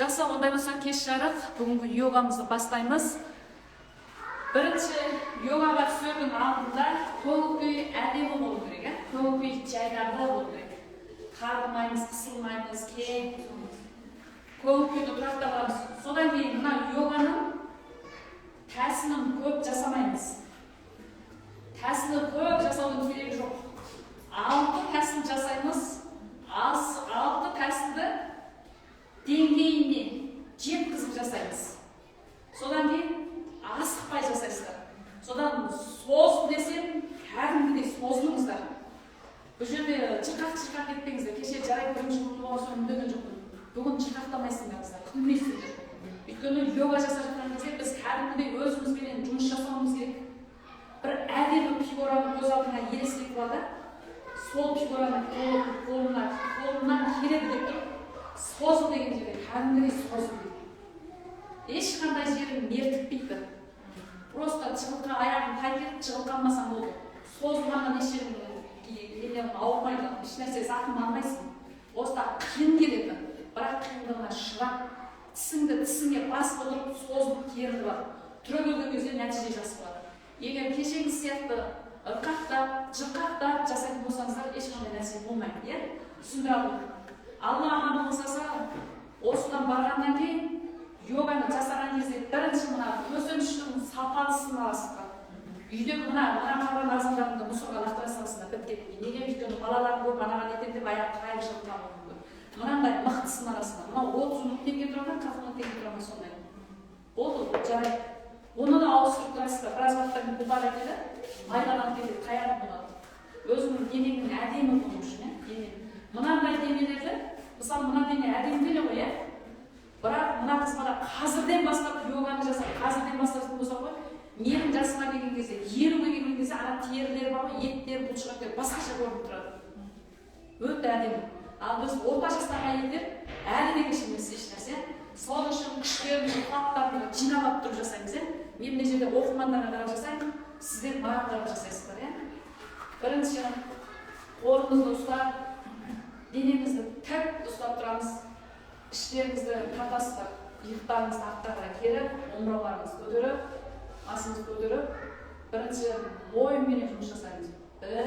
Жақсы, ондай болса кеш жарық. Бүгінгі йогамызды бастаймыз. Бірінші йогаға түсердің алдында көңіл-күй әдемі болу керек, көңіл-күй жайдарлы болу керек. Қарымаймыз, қысылмаймыз, кең көңіл-күйді тұрақталамыз. Содан кейін мына йоганың тәсілін көп жасамаймыз. Тәсілі көп жасаудың керегі жоқ. 6 тәсіл жасаймыз. 6 тәсілді деңгейіне жеткізіп жасаймыз. Содан кейін асықпай жасайсыздар. Содан созып десем, кәдімгідей созылыңыздар. Бұл жерде чырқақ етпеңіздер. Кеше жарай бірінші күні болса үндеген жоқпын. Бүгін чырқақтамайсыңдар, күлмейсіңдер. Өйткені йога жасап жатқан кезде біз кәдімгідей өзімізбен жұмыс жасауымыз керек. Бір әдемі фигураны көз алдына елестетіп алды. Сол фигураны қолынан келеді деп тұрып, созу деген жерде кәдімгідей созу дейді. Ешқандай жерін мертікпейді. Просто чығылқа аяғын қайтып чығылқанмасаң болды. Созылғаннан ешерін ауырмайды, еш нәрсе зақым алмайсың. Осыда қиын келеді, бірақ қиындығына шыдап, тісіңе басып отырып, созылып керіліп алып, түрегелген кезде нәтиже жақсы болады. Егер кешегі сияқты ырқақтап, жырқақтап жасайтын болсаңыздар, ешқандай нәрсе болмайды, иә? Түсіндіре алдым. Алла аман болса, осыдан барғаннан кейін йоганы жасаған кезде бірінші мына көзөміштің сапалысын аласыздар. Үйде мына қалған азандарыңды мұсырға лақтыра саласыңдар, біткен. Неге өйткені балалар көп анаған етеді деп аяқ қайып шығып мүмкін. Мынандай мықтысын аласыңдар. Мына 30 мың теңге тұрады, 40 мың теңге тұрады сондай. Болды, жарайды. Оны да ауыстырып тұрасыздар. Біраз уақыттан кейін бұлдар етеді, майланып кетеді, қайрат болады. Өзіңнің денеңнің әдемі болу үшін, мынандай денелерді, мысалы мына дене әдемі дене ғой, бірақ мына қыз бала қазірден бастап йоганы жасап, қазірден бастап болса ғой, менің жасыма келген кезде, 20-ге келген кезде ана терілері бар ғой, еттері, бұлшықеттері басқаша көрініп тұрады. Өте әдемі. Ал біз орта жастағы әйелдер әлі де кешірмес еш нәрсе. Сол үшін күштерін, қуаттарын жинап тұрып жасаймыз, мен мына жерде оқырмандарға қарап жасаймын, сіздер маған қарап жасайсыздар, Бірінші қолыңызды ұстап, денеңізді тік ұстап тұрамыз, іштеріңізді тартасыздар, иықтарыңызды артқа қарай керіп, омырауларыңызды көтеріп, басыңызды көтеріп, бірінші бойымен жұмыс жасаймыз. Бір,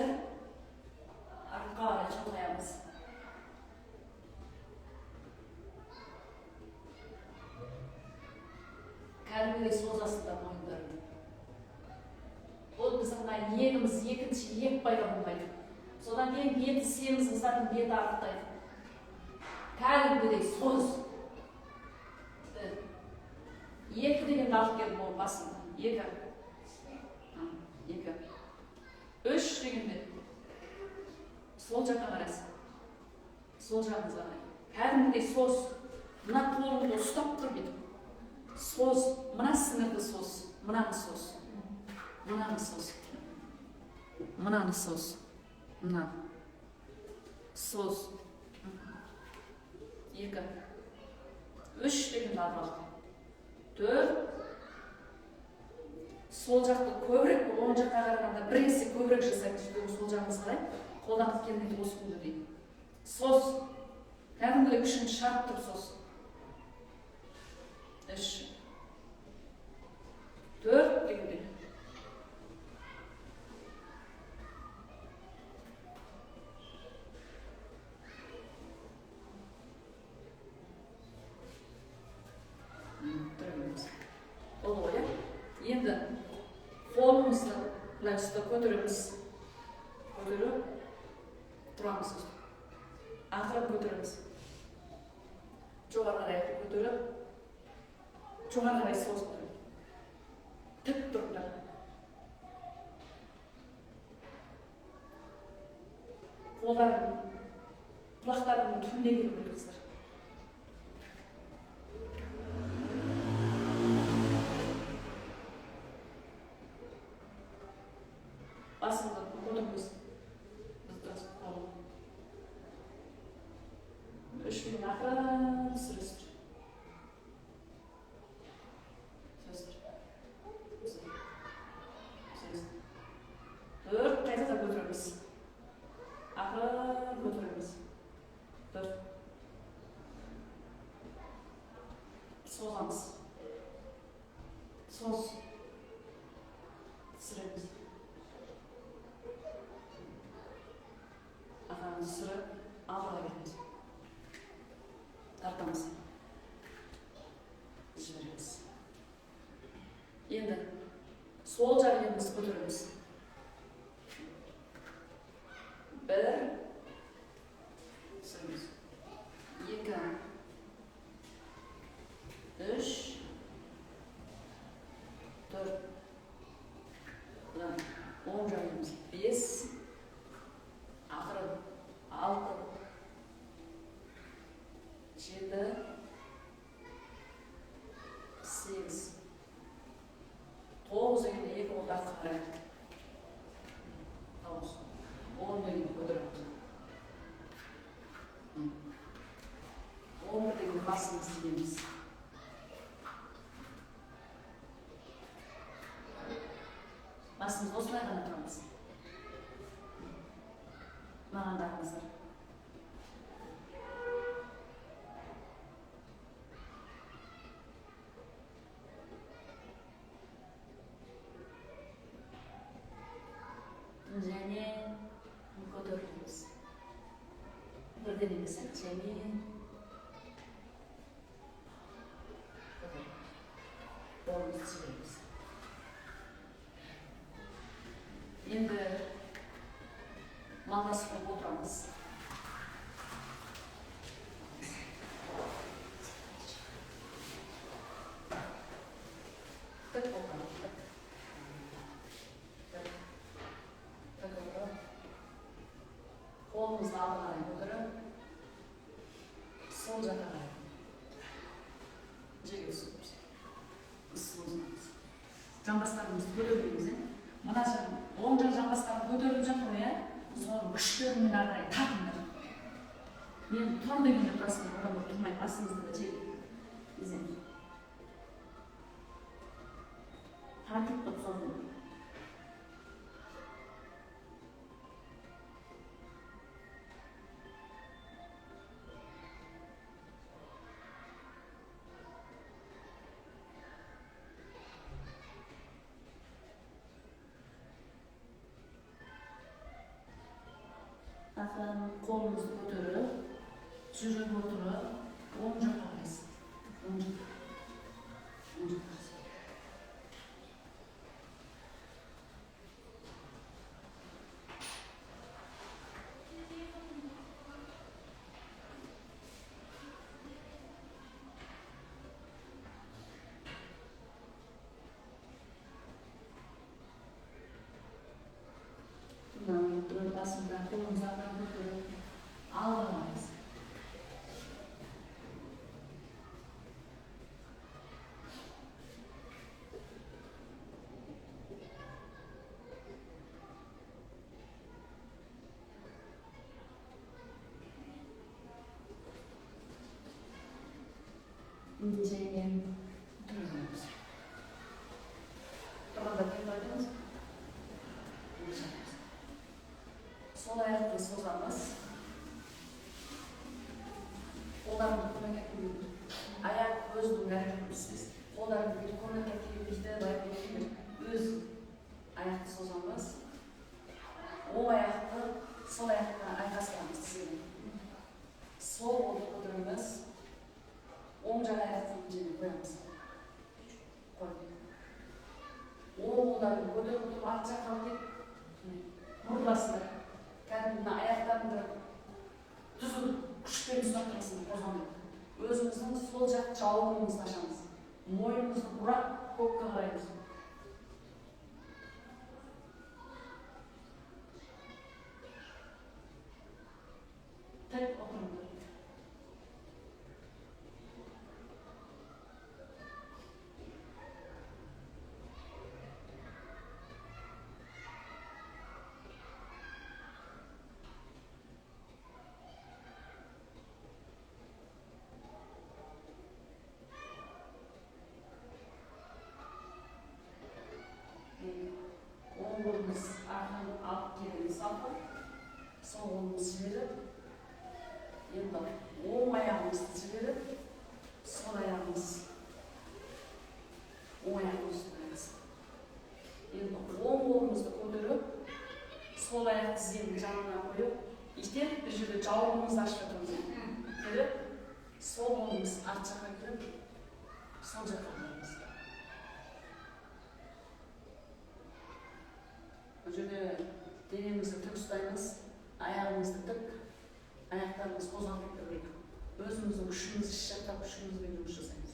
артқа қарай шалқаямыз. Кәдімгідей созасыздар мойындарын. Ол біздің иегіміз екінші иек пайда болмайды. Содан кейін беті семізіңіздардың беті арықтайды. Кәдімгідей соз. Екі деген алып келіп ол басында. Екі. Үш дегенде. Сол жаққа қарайсың. Сол жағыңызға қарай. Кәдімгідей соз. Мына қолыңды ұстап тұр бетіп. Соз, мына сіңірді соз, мынаны соз, мынаны соз, мынаны соз, мына соз, 2, 3 деген алып, 4, сол жақты көбірек, оң жаққа қарағанда бір есе көбірек жасаймыз, сол жағымыз қалай, қолдан келмейді осы күнді дейді. Соз, кәдімгілік үшін шарт тұр соз. 3, 4 дегенде. Ол ғой, енді қолымызды былай ұстап көтереміз. Көтеріп, тұрамыз. Ақырын көтереміз. Жоғары қарай көтеріп, жоғары қарай соз көтеріп. Тік тұрыңдар. Қолдарын, құлақтарының түбіне келіп отырыңыздар. Басыңды көтеріңіз. Үшпен ақырын сүресіздер. Қайта да көтереміз. Ақырын көтереміз. 4. Sozamız. Soz. Süremiz. Sürüp aldığa geliriz. Tartamız. Жібереміз. Енді сол жақ елімізді көтереміз. Бір, түсіреміз. Екі, үш, төрт, оң жақ еліміз. Бес, ақыры, алты, жеті, сегіз, тоғыз дегенде екі қолды артқа қарай. Тоғыз. 10 дегенде көтереміз. 11 дегенде басымызды иеміз. Басымызды осылай ғана тұрамыз. Маған қараңыздар. және көтерілеміз. Бірден емес, және қолымызды жібереміз. Енді малдасып отырамыз. Тік отырамыз. Қолымызды алдыға қарай көтеріп, сол жаққа қарай жерге түсіреміз. Ұсынымыз. Жамбастарымызды көтермейміз. Мына оң жақ жамбастарын көтеріп жатыр, соны күштерімен ары қарай тартыңдар. Мен тұр дегенде тұрасыңдар, одан тұрмай басыңызды да жерге изеңіз. Тартып тұрсаңыз. Қолымызды көтеріп, жүріп отырып, оң жаққа қарайсыз. Оң жаққа. Оң жаққа қарайсыз. Басында қолымызды артқа көтеріп, алға қарайсыз. Және тұрыңыз. Тұрғанда қимайтыңыз. Сол аяқты созамыз. Қолдарымды көмекке келмейді. Аяқ өзінің әрекетсіз. Қолдарымды көмекке келмейді, өз аяқты созамыз. Оң аяқты сол аяққа айқастырамыз. Сол қолды көтереміз. Оң жақ аяқтың жеріне қоямыз. Оң қолдарды көтеріп тұрып, арт жаққа алып бұрыласыздар. Кәдімгі аяқтарыңды түзу күшпен ұстап тұрасыңдар, қозғамай. Өзіміздің сол жақ жауырынымызды ашамыз. Мойнымызды бұрап көкке қараймыз. Тік отырыңдар. Kolumuz art jaqqa kirib, sol jaqqa qo'yamiz. Bu yerda denemizni tik tutamiz, oyog'imizni tik, oyoqlarimiz qo'zg'alib turadi. O'zimizning kuchimizni ishlatab, kuchimizga yumush jasaymiz.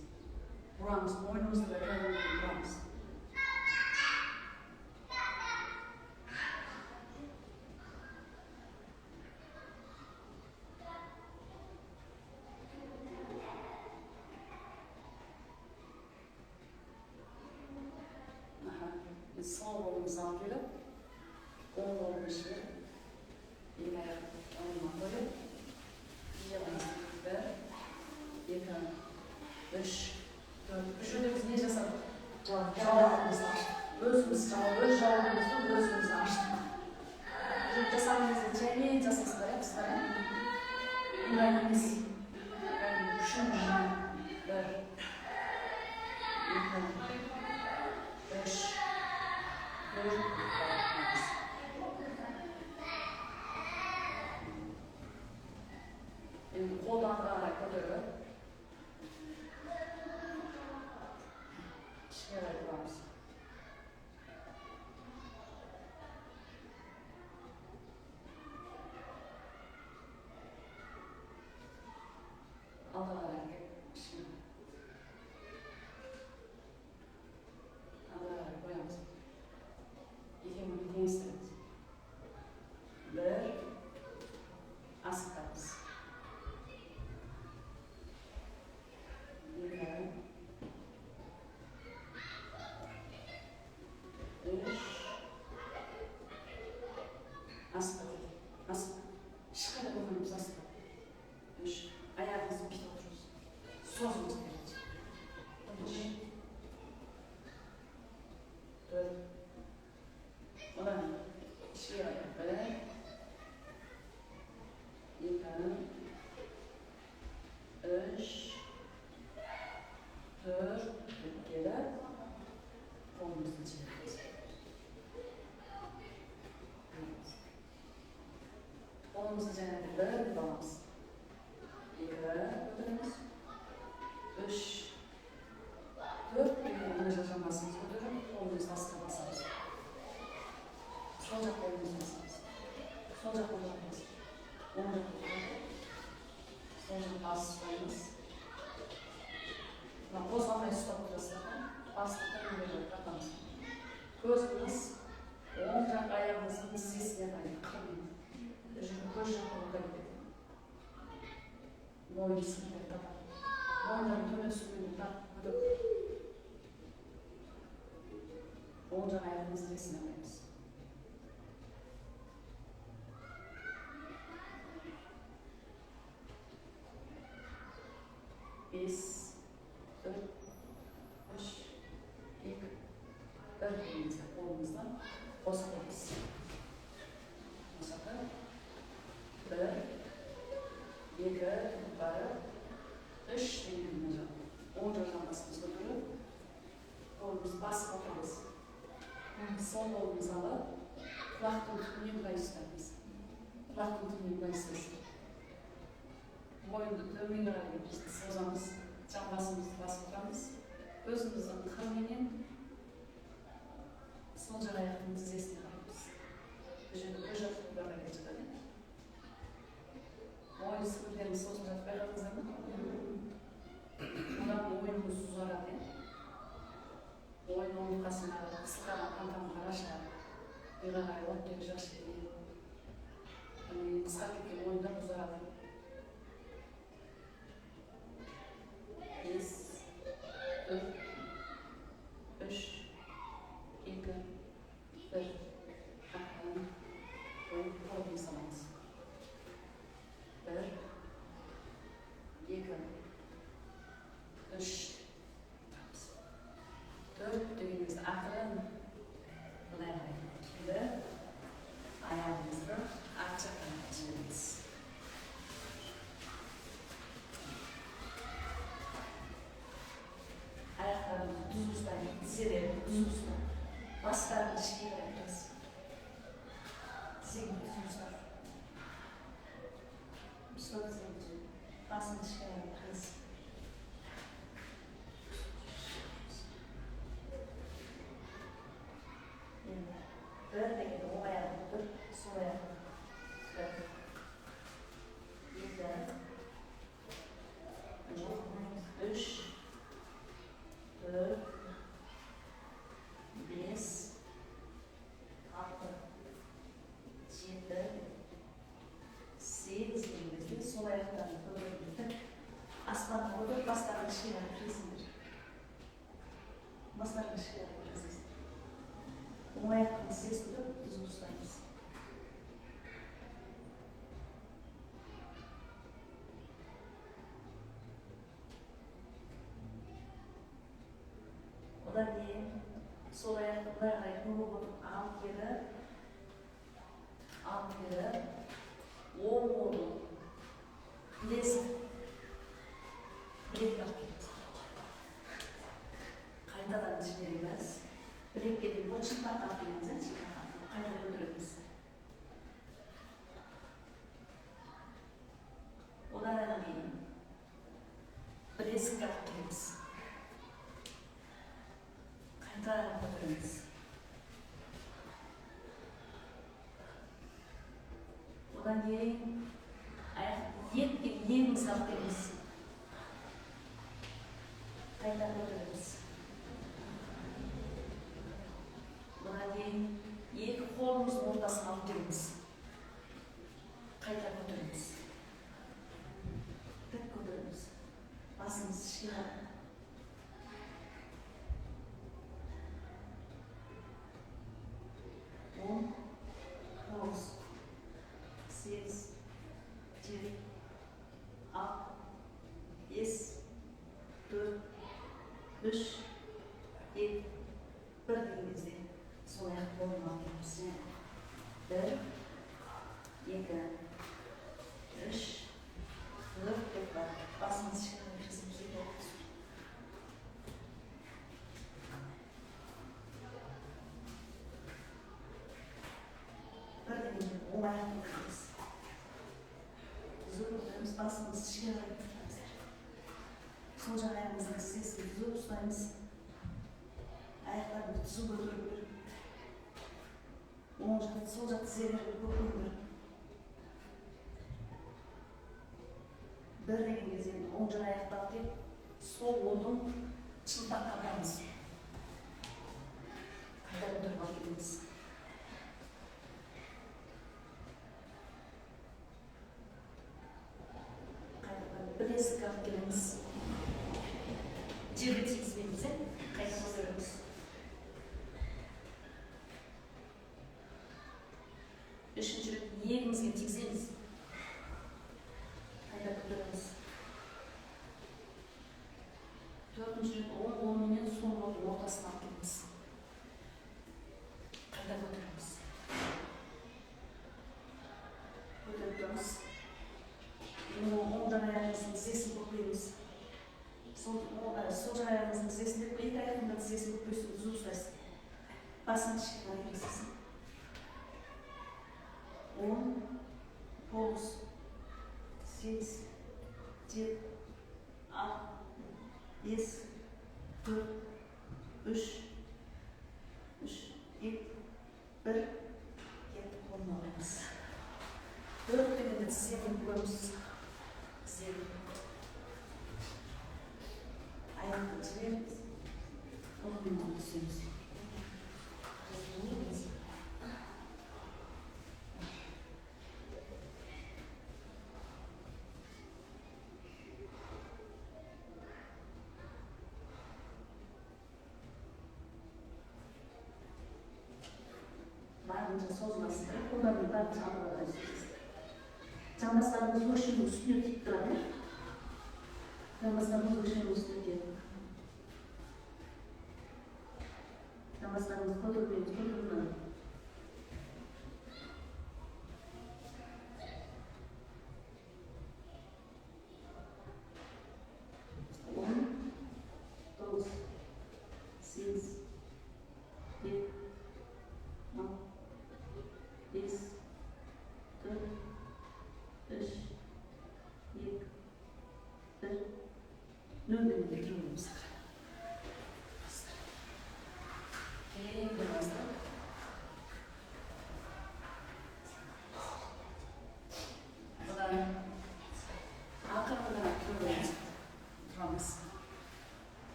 Buramiz, bo'ynimizni buramiz. Sol qo'limizni olib kelib, o'ng qo'limizni yana o'rniga qo'yib, yig'imizni 1, 2, 3, 4. Shunda biz ne jasadik? Javobimizni ochdik. O'z javobimizni o'zimiz ochdik. Jasadimizni jami jasasizlar, bizlar. Yuragimiz shunday 1, 2, 3. Endi qo'ldan qarab ko'tarib, ishga boramiz. Aldalarga ishga. Aldalarga qo'yamiz. Ikimizni tengistamiz. 1, asqatamiz. 2, 3, asqat. Ishqada qo'yamiz asqat. 3, oyog'imizni bitta o'tiramiz. So'zimiz kerak. 3, 4. Ulan ishga yaraydi. 1, 2, 3, 4. Kelib, qo'limizni chayqaymiz. Qo'limizni chayqaymiz, 1 deb olamiz. 2 ko'taramiz. 3, 4 mana shashamasini ko'tarib, qo'limizni pastga bosamiz. Sol jaq qo'limizni bosamiz. Sol jaq qo'limizni. O'ng jaq qo'limizni. Sol jaq pastlaymiz. Va qo'zg'almay ushlab turasizlar. Pastlikdan yo'lga tortamiz. Ko'zimiz o'ng jaq oyog'imizni tizzasiga qaraydi. Ko'z jaqqa o'tadi. Bo'yni sirtib taqadi. Bo'ynidan to'la suvni taqib o'ng jaq oyog'imizni tizzasiga qo'yamiz. Biz 4, 3, 2, 1 qo'limizdan bosamiz. Masalan, 1, 2, 3 deganimiz. O'ng jaqamizni ko'tarib, qo'limizni bosib o'tiramiz. Sol qo'limizni olib, quloqni tutib bilan istamiz. Quloqni tutib bilan istamiz. Boyni do'mingga qarab sozamiz, jambasimizni bosib o'tiramiz. O'zimizning qirmingen sol jaq oyoqimizni tizzasiga qaraymiz. O'sha qo'llarga chiqadi. Boyni sirtlarimiz sol jaq oyoqimizdan ular o'yinimiz uzaradi. O'yin o'rtasida qisqa qantam qarashlar, yig'alar o'tib yashashlar. Qisqa ketgan o'yinda uzaradi. 1, 4, 3, 2, 1. Aqlan qo'yib qo'yib solamiz. 1, 2, 3. 4 deganimizda aqlan bilan keldi. Oyog'imizni archa qilamiz. Ayaklarımızı düz ustayım, dizeleri düz ustayım. Baslarımızı şekil yapacağız. Dize gibi düz ustayım. Üstüne dizemizi basın şekil yapacağız. Maslarını çıkarıyoruz. Bu ayaklarını ses tutup düz ustayız. Odan keyin sol ayakni qaray, qo'l olib kelib, o'ng qo'lni bilesi bilekka olib ketdi. Qaytadan chiqaramiz. Bilekka deb chiqib qolamiz, qayta ko'taramiz. Odan keyin bilekka olib kelamiz. Qayta ko'taramiz. Odan keyin yetki yerimiz olib kelamiz. Qayta ko'taramiz. Odan keyin ikki qo'limizni o'rtasiga olib kelamiz. Qayta ko'taramiz. Tik ko'taramiz. Basimiz ishga on, to'qqiz, sakkiz, yetti, olti, besh, to'rt, uch, ikki, bir degizde sol ayak qo'lni olib kelamiz. Bir, ikki, uch, to'rt, to'rt, basimiz ishga o'ng ayakni qilamiz. Düzüp tutuyoruz, basımız çıkıyor. Sol ayağımızın sesini düzüp tutayımız. Ayaklarını düzüp götürüp. Sol dizleri koyuyor. Bir dengizin o'ng ayakta atıp, sol kolun çıplak kalkamız. Qayta götürüp alıyoruz. Bilesik olib kelamiz. Jerga tegizmaymiz, qayta ko'taramiz. Uchinchi rad yegimizga tegizamiz. Qayta ko'taramiz. To'rtinchi rad o'ng qo'l bilan so'ng qo'lni o'rtasiga olib kelamiz. Qayta ko'taramiz. Ko'tarib turamiz. O'ng ayağımızın tizesini koklayamiz. Sol ayağımızın tizesini, ilk ayağımızın tizesini koklayıp düz ustayız. Basını çıkarmayız. 10, 9, 8, 7, 6, 5, 4, 3, 2, 1, 7 qo'lni olamiz. 4 deganda tizesini ko'ramiz. Ayakta çeviririz. Onu tutuyoruz. Varınca sozmasın. Onları da çalmalıyız. Çalmaslarımız hoşunu üstüne tutturalım. Çalmaslarımız hoşunu üstüne tutturalım. Çalmaslarımız tutturalım.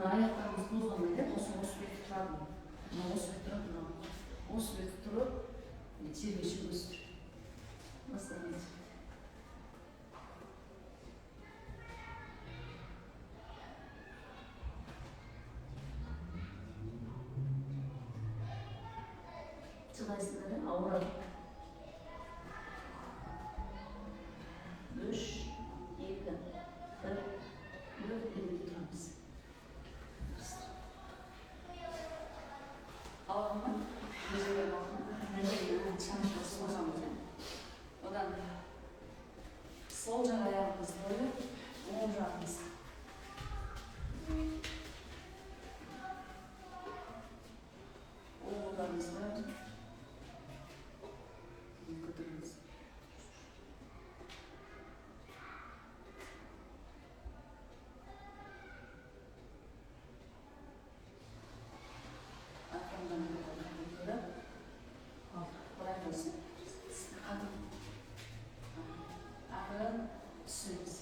Мына аяқтарымыз қозғалмайды, осы беті тұрады. Мына осы беті тұрады, мына осы беті тұрып, жерге шөгесіз тұр. Бастаймыз. Жылайсыңдар, ауырады. 3, 2, 1, тұрамыз. Ауырма, өзіңе ауырма, нәжеге шамшыға созамыз. Одан сол жақ аяғымыз қойып, оң жағымыз. Оң қолдарымызды көтереміз. Ақырындан көтеріп, былай болсын. Ақырын түсіміз.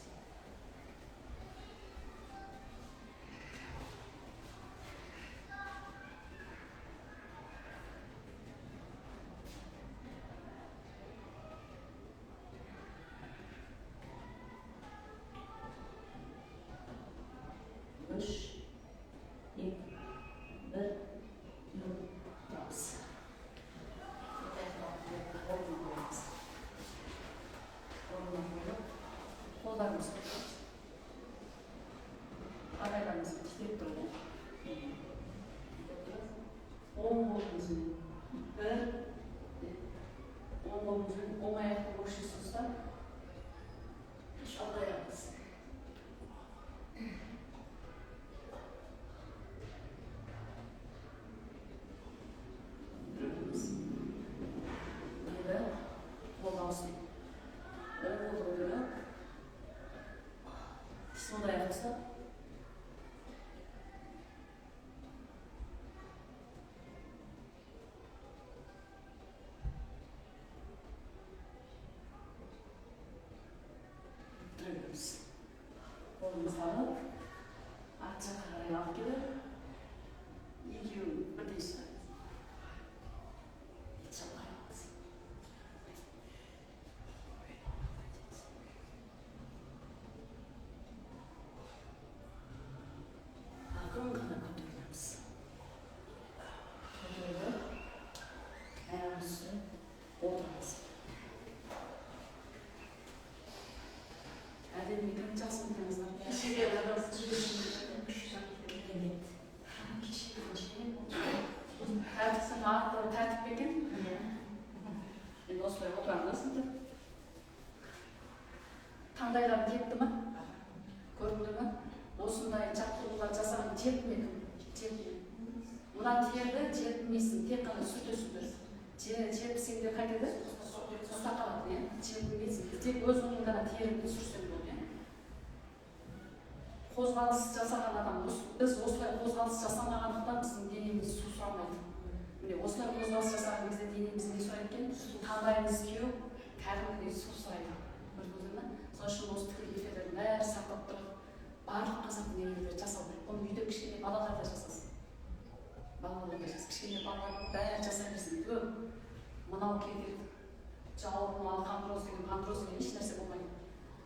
Үш, екі, бір, тұрамыз. Қолдарымыз қойып, ағайларымызды тістеп тұрды. Оң қолымызбен бір, оң қолымызбен оң аяқты көкшесін ұстап, шалқаямыз. Қол аусын. Оң қолды қойып, сол аяқты ұстап, түрегіміз. Қолымызды алып, арт жаққа қарай алып келіп, екеуін бірдей ұстаймыз. Шалқаймыз. Ақырын ғана көтереміз. Көтеріп, аяғымызды отырамыз. Әдемі кім жақсы білеміздер? Кешеге адамыз тәртіпсің аттыры тәртіп бекен? Енді осылай отырамыз. Таңдайлар кетті ма? Көрінді ма? Осындай жаттығулар жасаған жетмеді. Мына терді жетмейсің, тек қана сүртесіңдер. Жетпісең де қайтеді? Ұста қалады, жетмейсің. Тек өзіңнің ғана теріңді сүрсең болды. Қозғалыс жасаған адам, біз осылай қозғалыс жасамағандықтан біздің денеміз су сұрамайды. Міне осылай қозғалыс жасаған кезде денеміз не сұрайды екен? Таңдайымыз кеуіп, кәдімгідей су сұрайды. Көрдіңіздер ме? Сол үшін осы тікелей эфирлердің бәрі сақтап тұрып, барлық қазақтың әйелдері жасау керек. Оны үйде кішкене балалар да жасасын. Балалар да жасасын. Кішкене балалар бәрі жасай берсін. Мынау кедергі, жауырын ал қандыроз деген еш нәрсе болмайды.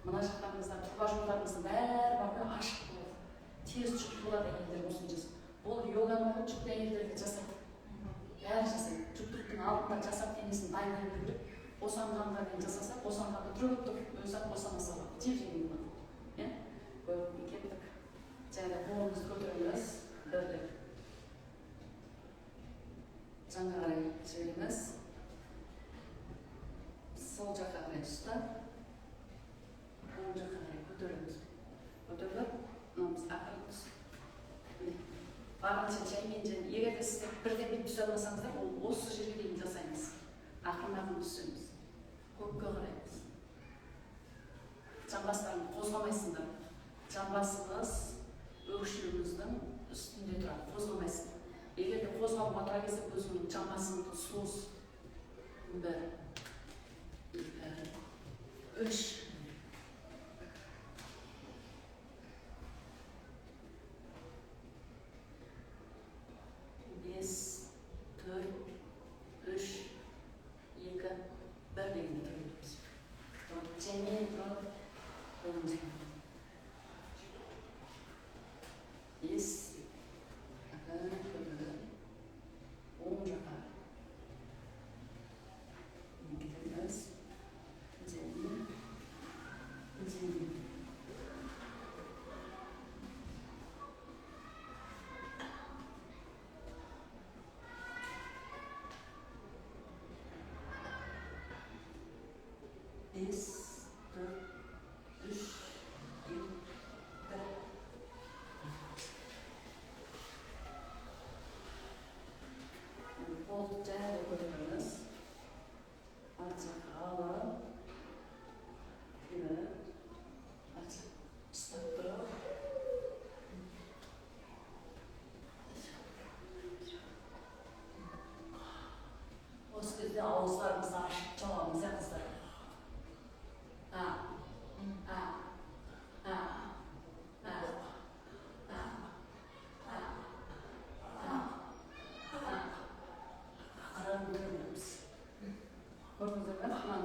Мына жақтарыңызда тұрба жолдарыңыздың бәрі бар ашық болады. Тез жүкті болады әйелдер осыны жасап. Бұл йоганың жүкті әйелдер де жасайды. Бәрі жасайды. Жүктіліктің алдында жасап денесін дайындай беру керек. Босанғанға дейін жасаса, босанғанда түріп тұр, өзі босана салады. Жеп-жеңіл болады. Кеттік. Және қолымызды көтереміз. Бірлік. Жаңа қарай жібереміз. Сол жаққа қарай ұстап, оң жаққа қарай көтереміз. Көтеріліп, мынамыз ақырын түс. Барынша жаймен және егер де сіздер бірден бүйтіп түсе алмасаңыздар, ол осы жерге дейін жасаймыз. Ақырын түсеміз. Көкке қараймыз. Жамбастарын қозғамайсыңдар. Жамбасыңыз өкшеміздің үстінде тұрады, қозғамайсың. Егер де қозғалып отыра кезде өзіңнің жамбасыңды соз. 1, 2, 3. артымызға. Ес, көтірді, оң жаққа. Кетеміз, үзеңгі. Бес, төрт, үш, екі, бір. Қолды жайлы көтеріңіз. Арт жаққа алып, ұстап тұрып. Осы кезде ауыздарымызды ашып жауамыз, қыздар.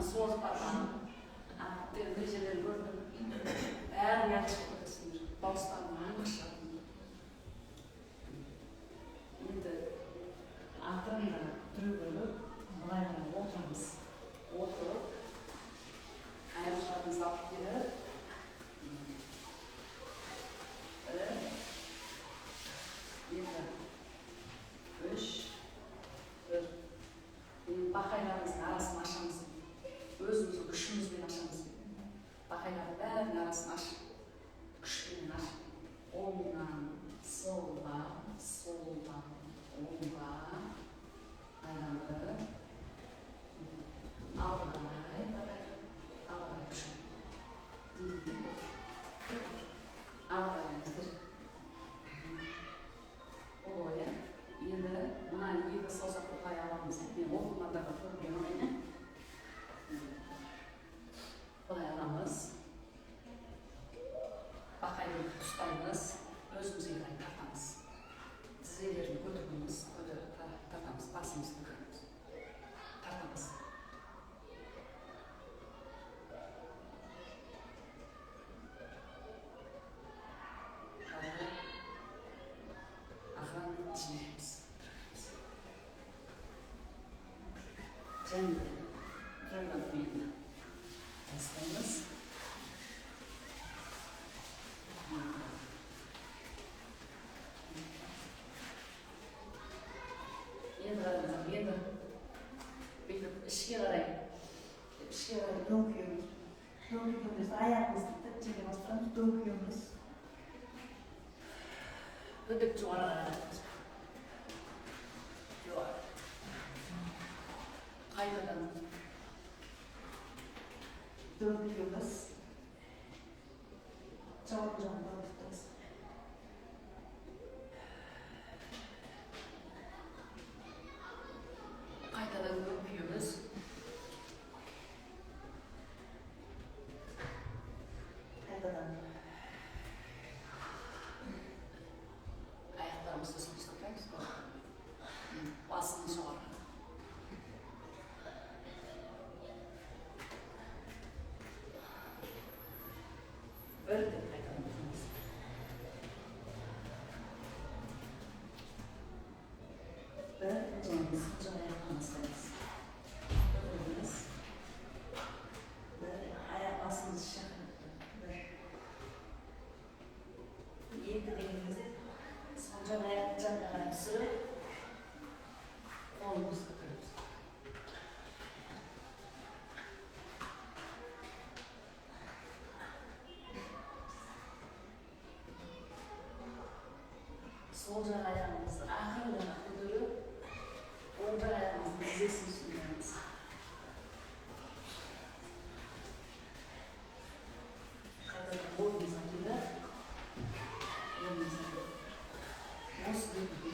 Соғып барған нәтижелерін көрдім. Бәрін yaxshi көресіңдер. Дауыстарым аңқышатын. Енді ақырында түрегеліп, былай отырамыз. Отырып, аяқтарымызды алып келіп, енді 3, 4. Бақайларымыздың арасын ашамыз. Өзіміздің күшімізбен ашамыз. Бақайлардың бәрінің арасын ашып, күшпен ашып, оңнан, солға, солдан, оңға, айналып, алғай, алғай күшін. Алғайымызды. Ой, енді мына екі саусақты қай аламыз. Мен оқымадағы көрген ойын. Былай аламыз. Бақайды ұстаймыз. Өзімізге қарай тартамыз. Тізелерін көтереміз, тартамыз, басымызды көтереміз. Тартамыз. Ақырын жинаймыз. Және тұрған бейін тастаймыз. Енді бүйтіп ішке қарай дөңкиеміз. Дөңкиеміз, аяғымызды тік жерге бастырамыз, дөңкиеміз. Үдік жоғары қараймыз. Жоғары. Қайтадан дөңкиеміз. Жауап жағынан тұтамыз. Қайтадан дөңкиеміз. Қайтадан аяқтарымызды ұстаймыз. Басын жоғары. Бірден қайтадан тұтамыз. Бір сынжан аяқтан ұстаймыз. Біріміз. Аяқ басымыз шақырып. Екі дегенімізде сынжан аяқ жанына қарай түсіріп, қолымызды көреміз. Сол жақ аяғымызды ақырын көтеріп, оң жақ аяғымыздың тізесін үстіндеміз. Қайтадан орнымызға келіп, осы бөлімге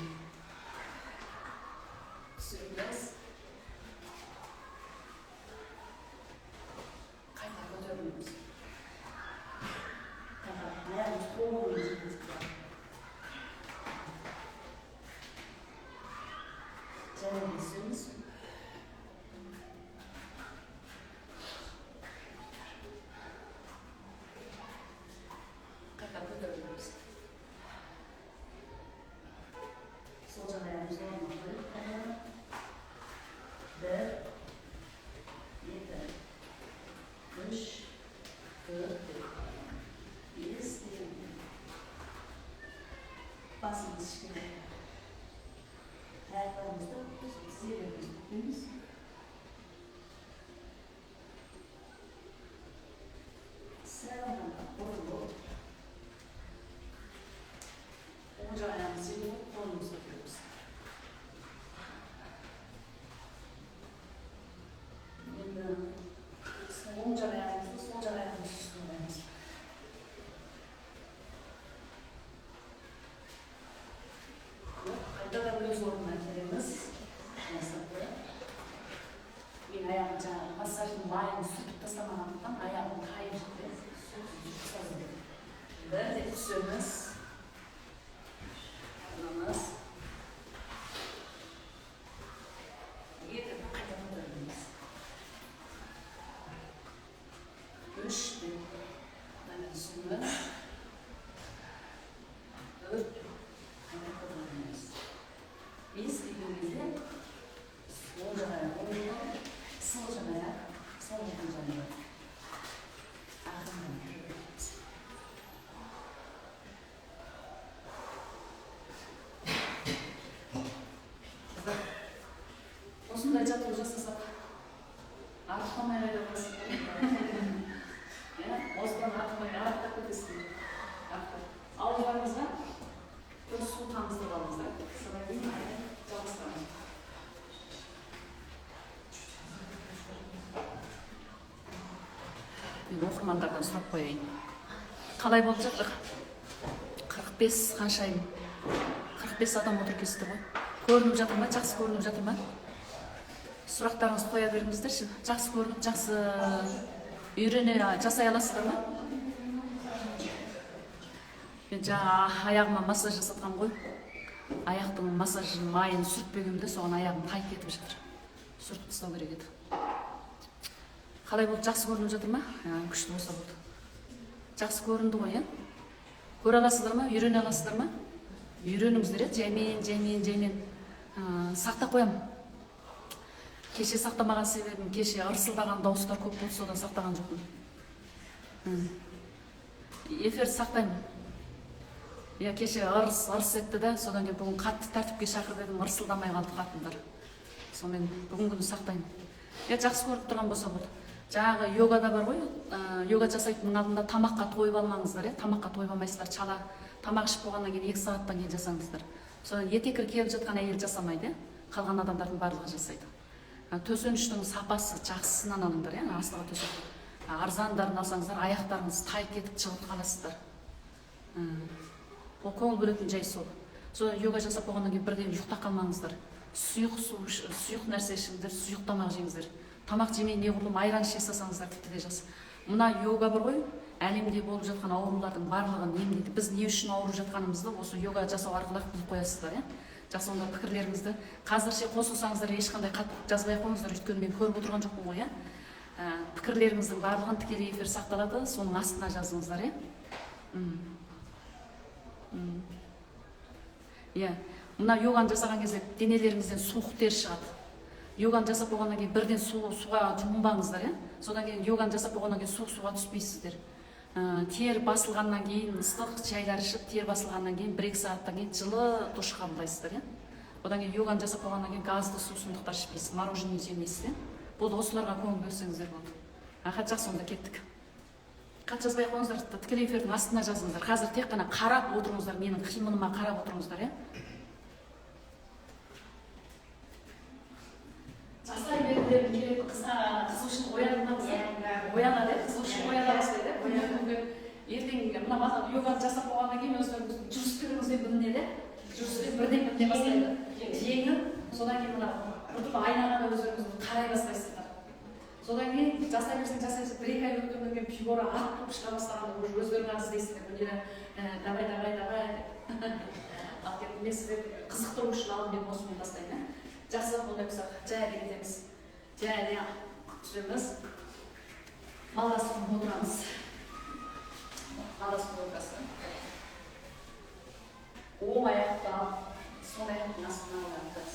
түсірміз. Қайта көтермейміз. Аяғымыз толығымен жеткізіп basınız şimdi. Ayaklarımızda dize veriyoruz. Sıralamada doğru. Onca ayağımızı yiyip kolumuzu yapıyoruz. Onca ayağımızı, solca ayağımızı üstüne. Kayda da böyle zorundan geliriz. Mesela bir ayağımca masajın mayını sürtüp taslamadan ayağımın kayıcıklı. Ve tutuyoruz. Anlamaz. Yedim, kayda dönüyoruz. Üçtü. Ben üstüne. Dört. Kayda dönüyoruz. Biz birbirimize solca ayak oynuyor, solca ayak, sol yapacağız. Arkadan yürüyoruz. Osunda çatı jasasak, arkamaya yapasın. Osman arkamaya arka kıtısın. Avuçlarımızda böyle sultanımızda bağımızda. Sonra bir tane çalıştıralım. Оқырмандардан сұрап қояйын. Қалай болып жатыр? 45 қаншайым? 45 адам отыр кесті ғой. Көрініп жатыр ма? Жақсы көрініп жатыр ма? Сұрақтарыңызды қоя беріңіздерші. Жақсы көрініп, жақсы үйрене жасай аласыздар ма? Мен жаңа аяғыма массаж жасатқам ғой. Аяқтың массажын майын сүртпегенде соған аяғым тайып кетіп жатыр. Сүртіп тастау керек еді. Қалай болды, жақсы көрініп жатыр ма? Күшті болса болды. Жақсы көрінді ғой, көре аласыздар ма? Үйрене аласыздар ма? Үйреніңіздер, жаймен сақтап қоямын. Кеше сақтамаған себебім, кеше ырсылдаған дауыстар көп болды, содан сақтаған жоқпын. Эфир сақтаймын. Кеше ырс етті да, содан кейін бүгін қатты тәртіпке шақырып едім, ырсылдамай қалды қатындар. Сонымен бүгін күні сақтаймын. Жақсы көріп тұрған болса болды. Жаңағы йогада бар ғой, йога жасайтынның алдында тамаққа тойып алмаңыздар, тамаққа тойып алмайсыздар, шала тамақ ішіп болғаннан кейін 2 сағаттан кейін жасаңыздар. Содан етекір келіп жатқан әйел жасамайды, қалған адамдардың барлығы жасайды. Төсеніштің сапасы жақсысынан алыңдар, астыға төсек. Арзандарын алсаңыздар, аяқтарыңыз тайып кетіп шығып қаласыздар. Ол көңіл бөлетін жай сол. Содан йога жасап болғаннан кейін бірден ұйықтап қалмаңыздар. Сұйық нәрсе ішіңіздер, сұйық тамақ жеңіздер. Тамақ жемей неғұрлым айран іше салсаңыздар тіпті де жақсы. Мына йога бар ғой, әлемде болып жатқан аурулардың барлығын емдейді. Біз не үшін ауырып жатқанымызды осы йога жасау арқылы біліп қоясыздар, Жақсы, онда пікірлеріңізді қазірше қосылсаңыздар ешқандай қатты жазбай ақ қойыңыздар, өйткені мен көріп отырған жоқпын ғой, Пікірлеріңіздің барлығын тікелей эфир сақталады, соның астына жазыңыздар, Мына йоганы жасаған кезде денелеріңізден суық тер шығады. Йоганы жасап болғаннан кейін бірден суға жұмылмаңыздар, Содан кейін йоганы жасап болғаннан кейін суға түспейсіздер. Тер басылғаннан кейін ыстық шайлар ішіп, тер басылғаннан кейін 1-2 сағаттан кейін жылы душ қабылдайсыздар, Одан кейін йоганы жасап болғаннан кейін газды сусындықтар ішпейсіз, мороженое жемейсіз, Болды, осыларға көңіл бөлсеңіздер болды. Хат жақсы, онда кеттік. Хат жазбай қойыңыздар, тікелей эфирдің астына жазыңыздар. Қазір тек қана қарап отырыңыздар, менің қимылыма қарап отырыңыздар, Жасай берулерім керек, қызушылық оянады, қызушылық ояна бастайды. Ертең мына йоганы жасап болғаннан кейін өздеріңіздің жүрістеріңізден білінеді, жүрістер бірден біліне бастайды. Жеңіп, содан кейін мына біртүрлі айнаға өздеріңізді қарай бастайсыздар. Содан кейін жасай берсең, 1-2 ай өткеннен кейін фигура артып шыға бастағанда өздеріңіз іздейсіздер. Міне, давай. Ал кетіп, мен сіздер қызықтыру үшін алып мен осымен бастаймын, Жақсы, ондай болса, жай кетеміз. Жай жүреміз. Малдасып отырамыз. Малдасып отырасың. Оң аяқты алып, сол аяқтың астына қарай.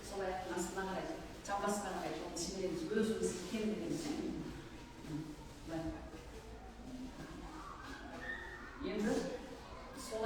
Сол аяқтың астына қарай. Жамбасқа қарай. Оны сенеміз, өзіміз кемдеміз. Енді сол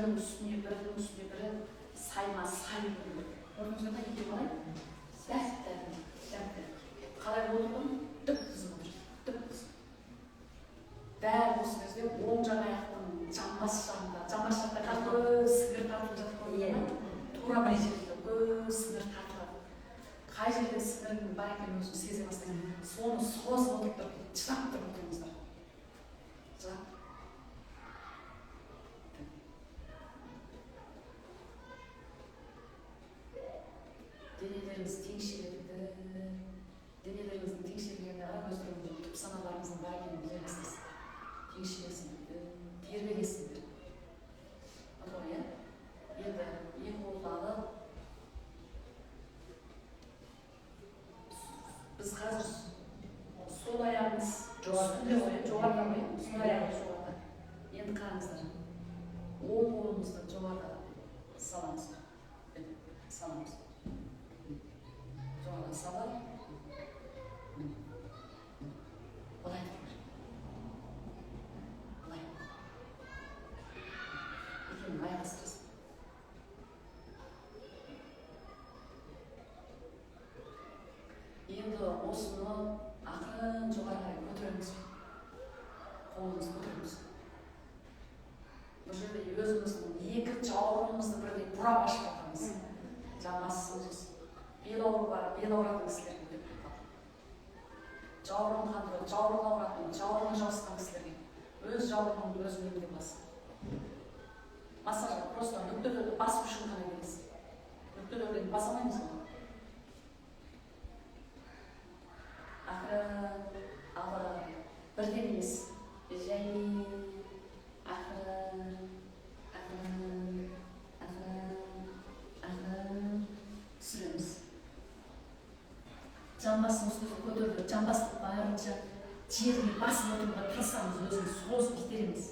бірінің үстіне бірі сайма-сай болды. Көрдіңіздер ме екеуі қалай? Дәп-дәп. Қалай болды бұның? Дүп-дізіп отыр. Дүп-дізіп. Дәл осы кезде оң жақ аяқтың жамбас жақта көз сіңір тартылып жатқан тура мына жерде көз сіңір тартылады. Қай жерде сіңірдің бар екенін өзім сезе бастаймын. Соны созып отырып тұрып шыдап тұрып отырыңыздар. Шыдап. Денелеріңіз теңшеледі. Денелеріңіздің теңшелгеніне қарап өздеріңіздің түп саналарыңыздың бар екенін біле бастайсыз. Теңшелесіңдер, тербелесіңдер. Атау, иә? Енді екі қолдағы біз қазір сол аяғымыз үстінде ғой, жоғарыда ғой, сол аяғымыз жоғарыда. Енді қараңыздар. Оң қолымызды жоғарыда саламыз. Саламыз. Жоғарыда салып. Былай. Аяқ астырасың. Енді осыны ақырын жоғарыға көтереміз. Қолымызды көтереміз. Бұл жерде өзіміздің екі жауырынымызды бірдей бұрап ашып жатырмыз. Жамбасымыз. Бел ауруы бар, бел ауыратын кісілерге деп айтады. Жауырын қандырып, жауырын ауыратын, жауырыны жабысқан кісілерге өз жауырыныңды өзің емдей аласың. Массажға просто нүктелерді басып үшін ғана келесіз. Нүктелерден баса алмаймыз ғой. Ақырын, алға, бірден емес. Және ақырын түсіреміз. Жамбасымызды көтеріп, жамбасты барынша жерге басып отыруға тырысамыз, өзіміз созып итереміз.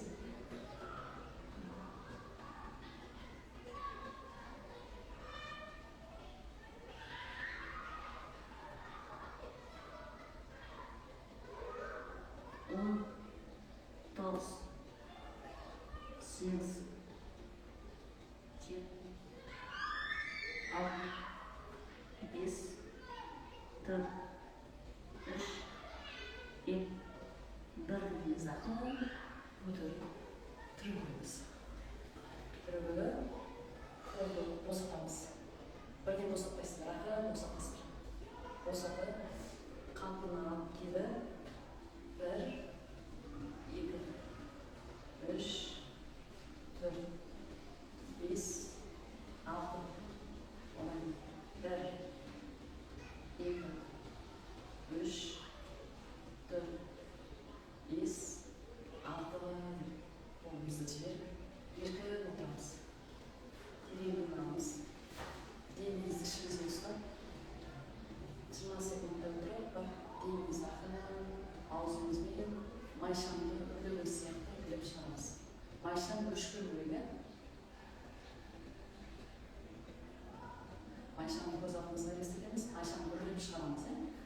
Майшаны көз алдымызға елестетеміз, майшаны үрлеп шығарамыз,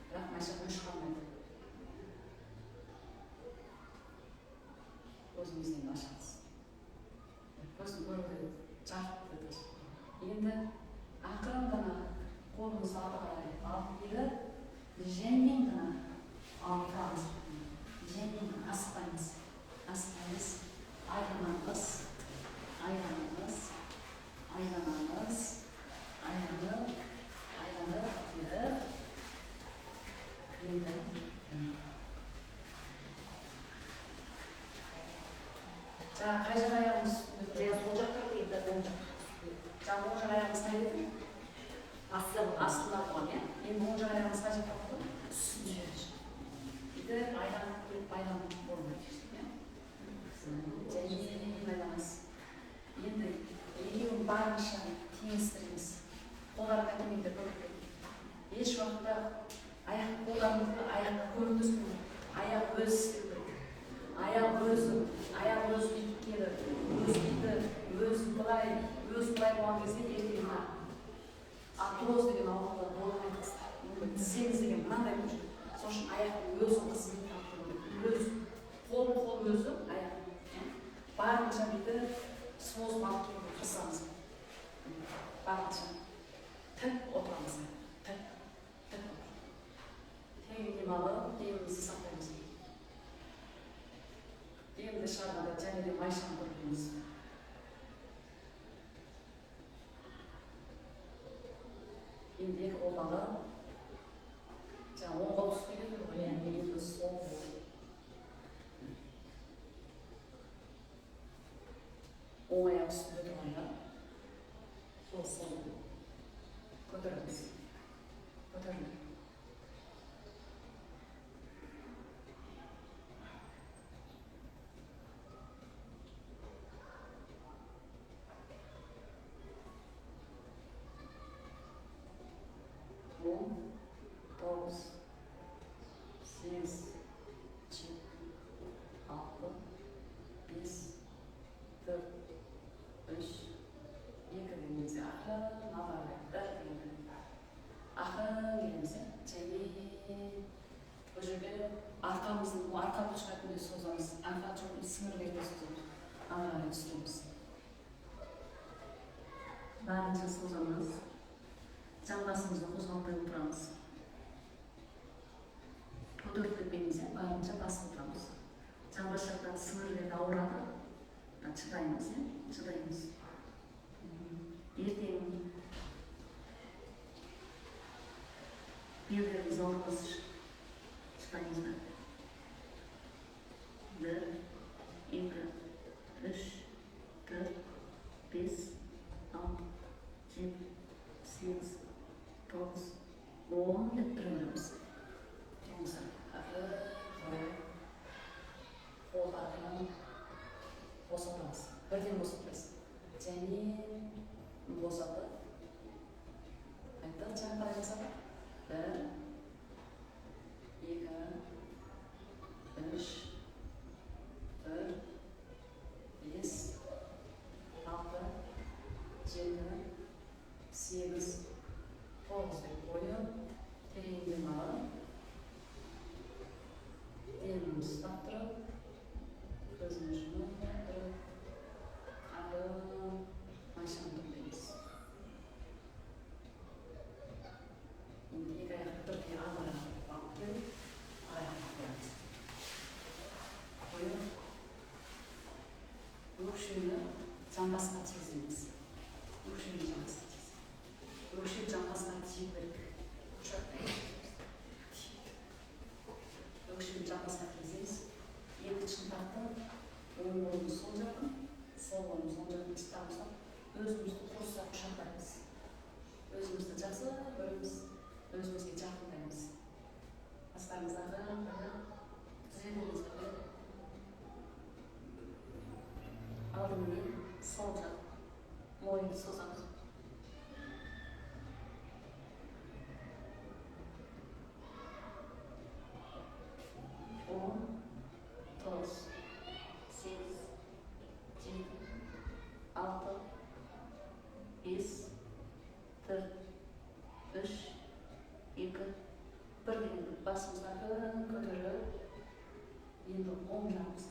бірақ майша өш қалмайды. Көзімізден ашамыз. Көзін көруге жарық етеді. Енді ақырын ғана қолымызды алға қарай алып келіп, жәнмен ғана алып тұрамыз. Жәнмен ғана асықпаймыз. Асықпаймыз, айланамыз, айланамыз, айланамыз. Aylanıp, aylanıp, yeniden. 자, қай жақ аяғымыз үстінде? Сол жаққа дейді, оң жақ. Жаңа оң жақ аяғымыз қай деді? Астында болған, иә? Енді оң жақ аяғымыз қай жаққа болды? Үстінде. Сөйтіп, айланып келіп, айланып болмайды, иә? Және айланамыз. Енді екеуін барынша теңестіреміз. Қолдарын әкемеңдер көріп еш уақытта аяқ қолдарыңызды аяққа көрінбесін. Аяқ өз істеу керек. Аяқ өз бүйткені, өз бүйті, өз былай болған кезде ертеңіне артроз деген аурулар болмайды қыстар. Тізеңіз деген мынандай көрші. Сол үшін аяқтың өзі қызмет атқару. Қол өзі аяқ. Барынша бүйті созып алып келу. келгенде шығарғанда және де майшаны көргенбіз. Енді екі қолдағы жаңа оң қол ұстайды ғой, енді сол қол. Оң аяқ үстінде тұрғанда сол көтеріңіз. Көтеріңіз. Тоғыз, сегіз, жеті, алты, бес, төрт, үш, екі келеміз. Ақырын келеміз. Және бұл жерде арқамызды шығатындай созамыз. Арқа жоғын сіңіргенде созамыз. Ағарай түсіреміз. Барынша созамыз. Жамбасымызды қозғалтпай отырамыз. Көтеріп кетпейміз, барынша басып отырамыз. Жамбас жақтан сіңіргенде ауырады. Шыдаймыз, шыдаймыз. Ертең белдеріміз ауырмас шыдаймыз ба? 1, 2, 3, 4, 5, 6, 7, 8, 9, 10 деп тұрмыз. Жоңса, қолдарынан босатамыз. Бірден босатамыз. Және босаты. Айтты, жаңа жасады. 1, 2, 3, 4, 5, 6, 7, 8, 9 деп қойып, тереңден алып, белімізді ұстап тұрып, көзімізді жұмып тұрып, майшаны тоқтаймыз. Енді екі аяқты бірдей ағырақ алып келіп, аяққа қоямыз. Қойып, өкшені жамбасқа тигіземіз. Өкшені жамбасқа тигіземіз. Өкшені жамбасқа тиіп беріп, өкшені жамбасқа тигіземіз. Екі шынтақты, оң қолымыз сол жағын, сол қолымыз оң жағын ұстамыздан өзімізді қоса құшақтаймыз. Өзімізді жақсы көреміз, өзімізге жақындаймыз. Астарымыздағы тіземімізді қойып, алдымен сол жақ мойынды созамыз. Басымыздан көтеріп, енді оң жағымыз.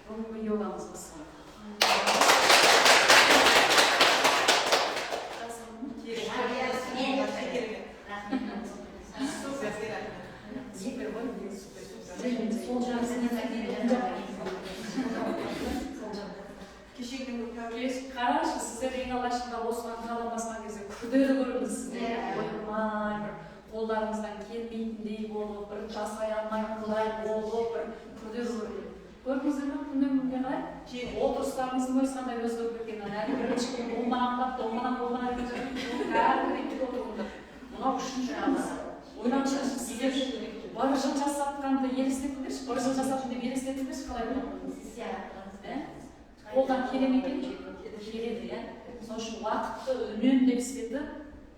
Бүгінгі йогамыз осы. Қарашы, сіздер ең алғашында осыған қаланбасқан кезде күрделі көрдіңіз сіздер. Оймай, қолдарыңыздан келмейтіндей болып, бір жасай алмайтындай болып, бір күрделі көрдіңіз. Көрдіңіздер ме? Күннен күнге қарай отырыстарыңыздың өзі қандай өзгеріп кеткенін. Әлі бірінші күн болмаған бәрі отырғандар. Мынау үшінші ағыз. Ойлаңызшы, сіздер бір жыл жасатқанды елестетіңдерші, бір жыл жасадым деп елестетіңдерші, қалай болады? Қолдан келе ме екен? Келеді, иә. Сол үшін уақытты үнемдеп істетіп,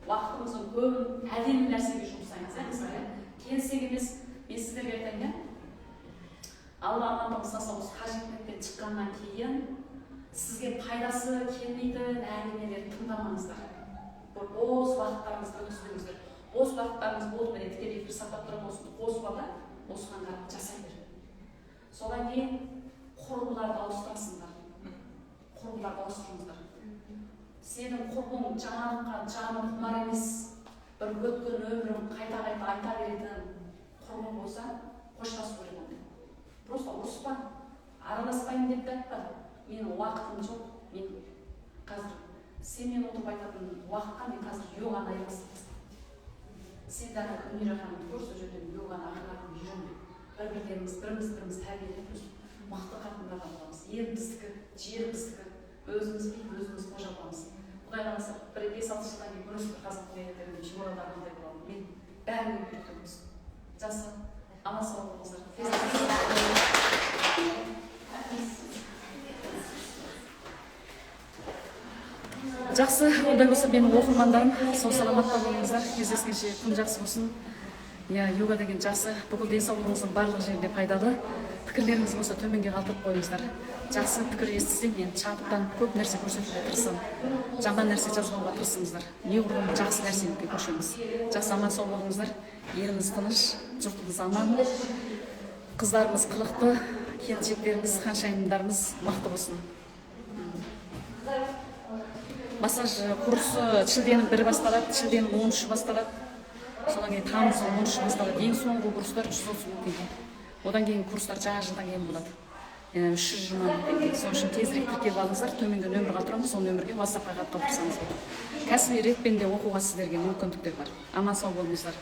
уақытымыздың көбін әдемі нәрсеге жұмсаймыз, иә, мысалы. Келсек емес, мен сіздерге айтайын, иә. Алла амандығын сақтаса, осы қажеттіліктен шыққаннан кейін сізге пайдасы келмейтін әңгімелерді тыңдамаңыздар. Бос уақыттарыңызды өткізбеңіздер. Бос уақыттарыңыз болды ма, тікелей бір сағат тұрып осыны қосып ала, осыған қарап жасай бер. Содан кейін құрбыларды ауыстырасыңдар. Құрбыларды ауыстырыңыздар. Сенің құрбың жаңалыққа жаны құмар емес, бір өткен өмірін қайта-қайта айта беретін құрбың болса, қоштасу керек онымен. Просто ұрыспа, араласпайын деп те айтпа. Менің уақытым жоқ, мен қазір сенмен отырып айтатын уақытқа мен қазір йоганы айырбастап тастаймын. Сен дана Гүлмира ханым көр, сол жерден йоганы ақырын үйренбей. Біріміз тәрбиелеп мықты қатындар боламыз. Ел біздікі, жер біздікі, өзіміз билеп, өзіміз қожа боламыз. Құдай қаласа, бір 5-6 жылдан кейін көресіз қазақ мемлекеттерінде жиналғандар қандай болады. Мен бәрін үйретеміз. Жақсы, аман сау болыңыздар. Жақсы, ондай болса менің оқырмандарым, сау саламатта болыңыздар. Кездескенше күн жақсы болсын. Йога деген жақсы, бүкіл денсаулығыңыздың барлық жерінде пайдалы. Пікірлеріңіз болса төменге қалдырып қойыңыздар. Жақсы пікір естісем, мен шабыттан көп нәрсе көрсетуге тырысамын. Жаман нәрсе жазбауға тырысыңыздар. Неғұрлым жақсы нәрсеге көшеміз. Жақсы, аман сау болыңыздар. Еліміз тыныш, жұртымыз аман. Қыздарымыз қылықты, келіншектеріміз, ханшайымдарымыз мықты болсын. Массаж курсы шілденің 1-і басталады, шілденің 13-і басталады. Содан кейін тамыздың 13-і басталады. Ең соңғы курстар 130 мың теңге. Одан кейін курстар жаңа жылдан кейін болады. 300 мың теңге. Сол үшін тезірек тіркеліп алыңыздар. Төменгі нөмір қалдырамын, сол нөмірге WhatsApp-қа хат қалдырсаңыз болады. Кәсіби ретпен де оқуға сіздерге мүмкіндіктер бар. Аман сау болыңыздар.